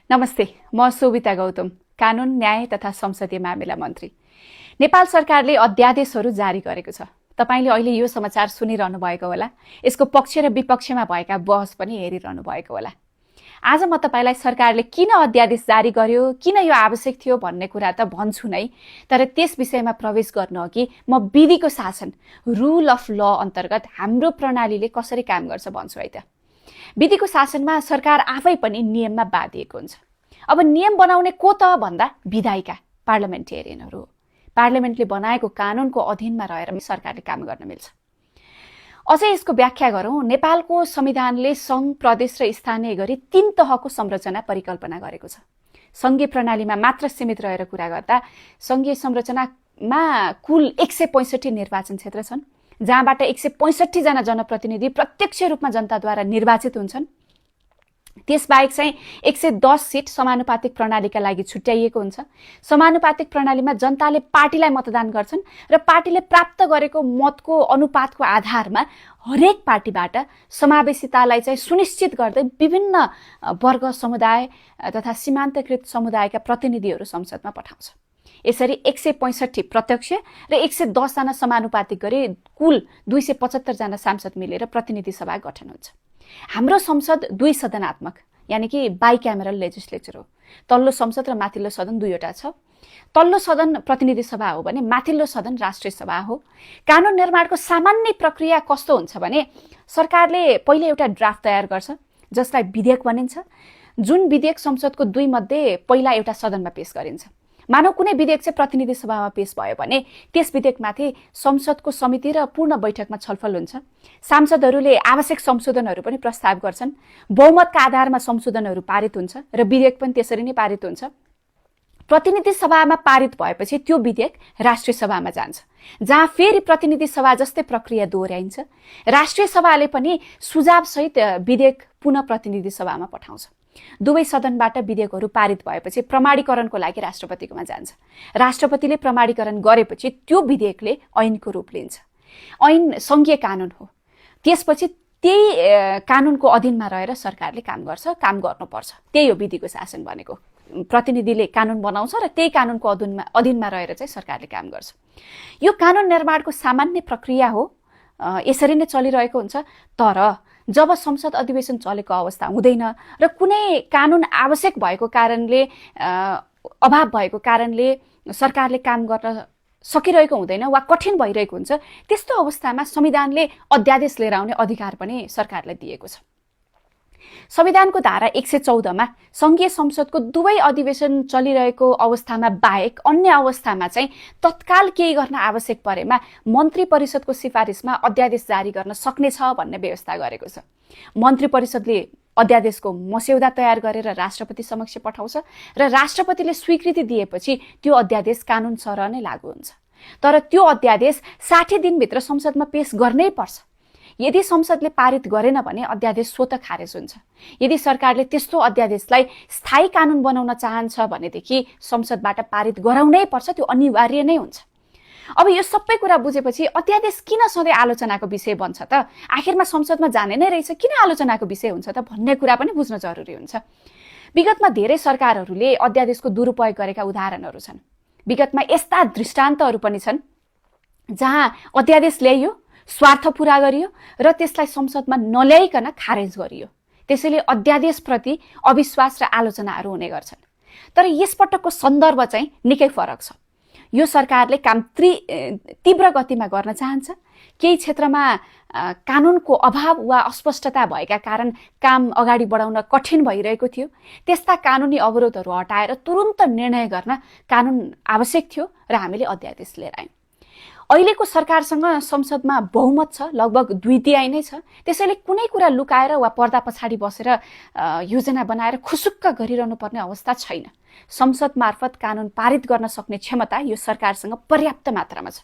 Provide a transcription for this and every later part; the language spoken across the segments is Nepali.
नमस्ते, म शोभिता गौतम, कानुन न्याय तथा संसदीय मामिला मन्त्री। नेपाल सरकारले अध्यादेशहरू जारी गरेको छ। तपाईले अहिले यो समाचार सुनिरहनु भएको होला। यसको पक्ष र विपक्षमा भएका बहस पनि हेरिरहनु भएको होला। आज म तपाईलाई सरकारले किन अध्यादेश जारी गर्यो, किन यो आवश्यक थियो भन्ने कुरा त भन्छु नै, तर त्यस विषयमा प्रवेश गर्न अघि म विधिको शासन, रुल अफ ल अन्तर्गत हाम्रो प्रणालीले कसरी काम गर्छ भन्छु है त। विधिको शासनमा सरकार आफै पनि नियममा बाँधिएको हुन्छ। अब नियम बनाउने को त भन्दा विधायिका, पार्लिमेन्टेरियनहरू। पार्लिमेन्टले बनाएको कानुनको अधीनमा रहेर सरकारले काम गर्न मिल्छ। अझै यसको व्याख्या गरौँ, नेपालको संविधानले सङ्घ, प्रदेश र स्थानीय गरी 3 तहको संरचना परिकल्पना गरेको छ। सङ्घीय प्रणालीमा मात्र सीमित रहेर कुरा गर्दा सङ्घीय संरचनामा कुल 165 निर्वाचन क्षेत्र छन्, जहाँबाट 165 जना जनप्रतिनिधि प्रत्यक्ष रूपमा जनताद्वारा निर्वाचित हुन्छन्। त्यसबाहेक चाहिँ 110 सिट समानुपातिक प्रणालीका लागि छुट्याइएको हुन्छ। समानुपातिक प्रणालीमा जनताले पार्टीलाई मतदान गर्छन् र पार्टीले प्राप्त गरेको मतको अनुपातको आधारमा हरेक पार्टीबाट समावेशितालाई चाहिँ सुनिश्चित गर्दै विभिन्न वर्ग, समुदाय तथा सीमान्तकृत समुदायका प्रतिनिधिहरू संसदमा पठाउँछ। यसरी 165 प्रत्यक्ष र 110 जना समानुपातिक गरी कुल 275 जना सांसद मिलेर प्रतिनिधि सभा गठन हुन्छ। हाम्रो संसद 2 सदनात्मक, यानि कि बाइक्यामेरल लेजिस्लेचर हो। तल्लो संसद र माथिल्लो सदन दुईवटा छ। तल्लो सदन प्रतिनिधि सभा हो भने माथिल्लो सदन राष्ट्रिय सभा हो। कानुन निर्माणको सामान्य प्रक्रिया कस्तो हुन्छ भने सरकारले पहिले एउटा ड्राफ्ट तयार गर्छ, जसलाई विधेयक भनिन्छ। जुन विधेयक संसदको 2 मध्ये पहिला एउटा सदनमा पेश गरिन्छ। मानव कुनै विधेयक चाहिँ प्रतिनिधि सभामा पेश भयो भने त्यस विधेयकमाथि संसदको समिति र पूर्ण बैठकमा छलफल हुन्छ। सांसदहरूले आवश्यक संशोधनहरू पनि प्रस्ताव गर्छन्। बहुमतका आधारमा संशोधनहरू पारित हुन्छ र विधेयक पनि त्यसरी नै पारित हुन्छ। प्रतिनिधि सभामा पारित भएपछि त्यो विधेयक राष्ट्रिय सभामा जान्छ, जहाँ फेरि प्रतिनिधि सभा जस्तै प्रक्रिया दोहोऱ्याइन्छ। राष्ट्रिय सभाले पनि सुझावसहित विधेयक पुनः प्रतिनिधि सभामा पठाउँछ। दुवै सदनबाट विधेयकहरू पारित भएपछि प्रमाणीकरणको लागि राष्ट्रपतिकोमा जान्छ। राष्ट्रपतिले प्रमाणीकरण गरेपछि त्यो विधेयकले ऐनको रूप लिन्छ। ऐन सङ्घीय कानुन हो। त्यसपछि त्यही कानुनको अधीनमा रहेर सरकारले काम गर्छ, काम गर्नुपर्छ। त्यही हो विधिको शासन भनेको। प्रतिनिधिले कानुन बनाउँछ र त्यही कानुनको अधीनमा रहेर चाहिँ सरकारले काम गर्छ। यो कानुन निर्माणको सामान्य प्रक्रिया हो। यसरी नै चलिरहेको हुन्छ। तर जब संसद अधिवेशन चलेको अवस्था हुँदैन र कुनै कानुन आवश्यक भएको कारणले, अभाव भएको कारणले सरकारले काम गर्न सकिरहेको हुँदैन वा कठिन भइरहेको हुन्छ, त्यस्तो अवस्थामा संविधानले अध्यादेश लिएर आउने अधिकार पनि सरकारलाई दिएको छ। संविधानको धारा 114 मा संघीय संसदको दुवै अधिवेशन चलिरहेको अवस्थामा बाहेक अन्य अवस्थामा चाहिँ तत्काल केही गर्न आवश्यक परेमा मन्त्री परिषदको सिफारिसमा अध्यादेश जारी गर्न सक्नेछ भन्ने व्यवस्था गरेको छ। मन्त्री परिषदले अध्यादेशको मस्यौदा तयार गरेर राष्ट्रपति समक्ष पठाउँछ र राष्ट्रपतिले स्वीकृति दिएपछि त्यो अध्यादेश कानुन सरह नै लागू हुन्छ। तर त्यो अध्यादेश 60 दिनभित्र संसदमा पेश गर्नै पर्छ। यदि संसदले पारित गरेन भने अध्यादेश स्वतः खारेज हुन्छ। यदि सरकारले त्यस्तो अध्यादेशलाई स्थायी कानुन बनाउन चाहन्छ भनेदेखि संसदबाट पारित गराउनै पर्छ, त्यो अनिवार्य नै हुन्छ। अब यो सबै कुरा बुझेपछि अध्यादेश किन सधैँ आलोचनाको विषय बन्छ त? आखिरमा संसदमा जाने नै रहेछ, किन आलोचनाको विषय हुन्छ त भन्ने कुरा पनि बुझ्न जरुरी हुन्छ। विगतमा धेरै सरकारहरूले अध्यादेशको दुरुपयोग गरेका उदाहरणहरू छन्। विगतमा यस्ता दृष्टान्तहरू पनि छन् जहाँ अध्यादेश ल्याइयो, स्वार्थ पूरा गरियो र त्यसलाई संसदमा नल्याइकन खारेज गरियो। त्यसैले अध्यादेशप्रति अविश्वास र आलोचनाहरू हुने गर्छन्। तर यसपटकको सन्दर्भ चाहिँ निकै फरक छ। यो सरकारले काम तीव्र गतिमा गर्न चाहन्छ। केही क्षेत्रमा कानुनको अभाव वा अस्पष्टता भएका कारण काम अगाडि बढाउन कठिन भइरहेको थियो। त्यस्ता कानुनी अवरोधहरू हटाएर तुरुन्त निर्णय गर्न कानुन आवश्यक थियो र हामीले अध्यादेश लिएर आयौँ। अहिलेको सरकारसँग संसदमा बहुमत छ, लगभग 2/3 नै छ। त्यसैले कुनै कुरा लुकाएर वा पर्दा पछाडि बसेर योजना बनाएर खुसुक्क गरिरहनु पर्ने अवस्था छैन। संसद मार्फत कानुन पारित गर्न सक्ने क्षमता यो सरकारसँग पर्याप्त मात्रामा छ।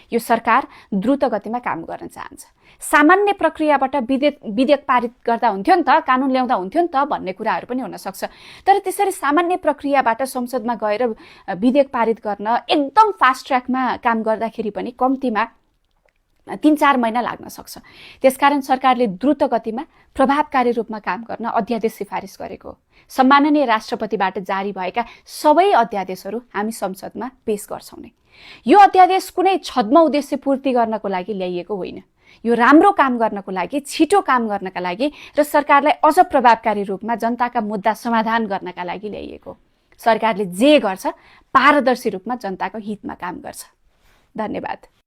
यो सरकार द्रुत गतिमा काम गर्न चाहन्छ। सामान्य प्रक्रियाबाट विधेयक पारित गर्दा हुन्थ्यो नि त, कानुन ल्याउँदा हुन्थ्यो नि त भन्ने कुराहरू पनि हुन सक्छ। तर त्यसरी सामान्य प्रक्रियाबाट संसदमा गएर विधेयक पारित गर्न एकदम फास्ट ट्र्याकमा काम गर्दाखेरि पनि कम्तीमा 3-4 महिना लाग्न सक्छ। त्यसकारण सरकारले द्रुत गतिमा प्रभावकारी रूपमा काम गर्न अध्यादेश सिफारिस गरेको हो। सम्माननीय राष्ट्रपतिबाट जारी भएका सबै अध्यादेशहरू हामी संसदमा पेश गर्छौँ नै। यो अध्यादेश कुनै छद्म उद्देश्य पूर्ति गर्नको लागि ल्याइएको होइन। यो राम्रो काम गर्नको लागि, छिटो काम गर्नका लागि र सरकारलाई अझ प्रभावकारी रूपमा जनताका मुद्दा समाधान गर्नका लागि ल्याइएको। सरकारले जे गर्छ पारदर्शी रूपमा जनताको हितमा काम गर्छ। धन्यवाद।